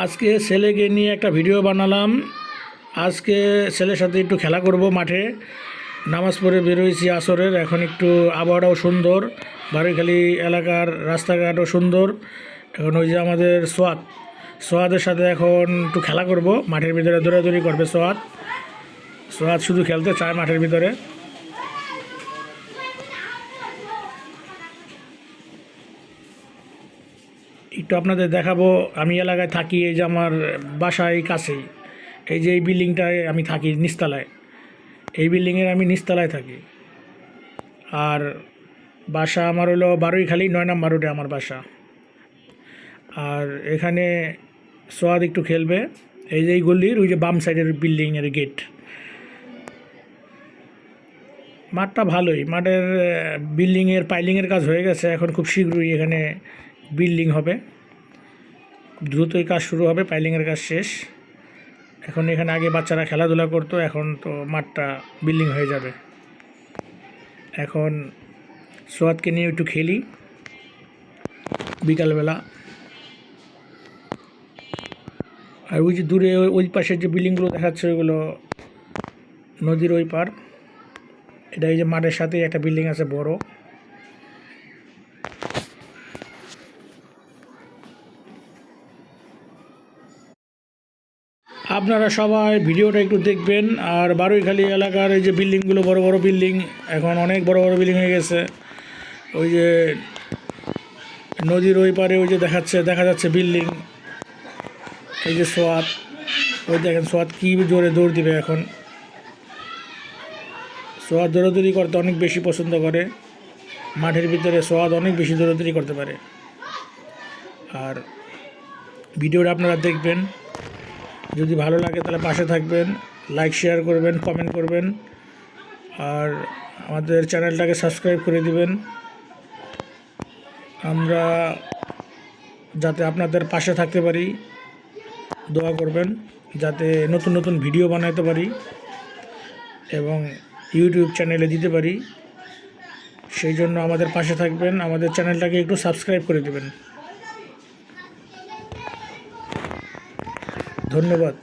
আজকে ছেলেকে নিয়ে একটা ভিডিও বানালাম। আজকে ছেলের সাথে একটু খেলা করব মাঠে। নামাজ পড়ে বেরোয়েছি আসরের। এখন একটু আবহাওয়াটাও সুন্দর, বারৈখালী এলাকার রাস্তাঘাটও সুন্দর। এখন ওই যে আমাদের সোয়াদের সাথে এখন একটু খেলা করব। মাঠের ভিতরে দৌড়াদৌড়ি করবে সোয়াদ শুধু খেলতে চায় মাঠের ভিতরে। একটু আপনাদের দেখাবো। আমি এলাকায় থাকি, এই যে আমার বাসায় কাছেই এই যে এই বিল্ডিংটায় আমি থাকি নিচতলায়। এই বিল্ডিংয়ের আমি নিচতলায় থাকি। আর বাসা আমার হলো বারৈখালী 9 নম্বর রোডে আমার বাসা। আর এখানে সোয়াদ একটু খেলবে এই যে এই গলির ওই যে বাম সাইডের বিল্ডিংয়ের গেট। মাঠটা ভালোই, মাঠের বিল্ডিংয়ের পাইলিংয়ের কাজ হয়ে গেছে। এখন খুব শীঘ্রই এখানে বিল্ডিং হবে, দ্রুতই কাজ শুরু হবে, পাইলিংয়ের কাজ শেষ। এখন এখানে আগে বাচ্চারা খেলাধুলা করতো, এখন তো মাঠটা বিল্ডিং হয়ে যাবে। এখন সোয়াদকে নিয়ে একটু খেলি বিকালবেলা। আর ওই যে দূরে ওই পাশের যে বিল্ডিংগুলো দেখাচ্ছে ওইগুলো নদীর ওই পার। এটা এই যে মাঠের সাথে একটা বিল্ডিং আছে বড়। আপনারা সবাই ভিডিওটা একটু দেখবেন। আর বারৈখালী এলাকার এই যে বিল্ডিংগুলো বড় বড় বিল্ডিং, এখন অনেক বড় বড় বিল্ডিং হয়ে গেছে। ওই যে নদীর ওই পারে ওই যে দেখা যাচ্ছে বিল্ডিং। এই যে সোয়াদ, ওই দেখেন সোয়াদ কী জোরে দৌড় দিবে এখন। সোয়াদ দৌড়াদৌড়ি করতে অনেক বেশি পছন্দ করে। মাঠের ভিতরে সোয়াদ অনেক বেশি দৌড়াদৌড়ি করতে পারে। আর ভিডিওটা আপনারা দেখবেন, যদি ভালো লাগে তাহলে পাশে থাকবেন, লাইক শেয়ার করবেন, কমেন্ট করবেন। আর আমাদের চ্যানেলটাকে সাবস্ক্রাইব করে দিবেন। আমরা যাতে আপনাদের পাশে থাকতে পারি, দোয়া করবেন যাতে নতুন নতুন ভিডিও বানাতে পারি এবং ইউটিউব চ্যানেলে দিতে পারি। সেই জন্য আমাদের পাশে থাকবেন, আমাদের চ্যানেলটাকে একটু সাবস্ক্রাইব করে দেবেন। ধন্যবাদ।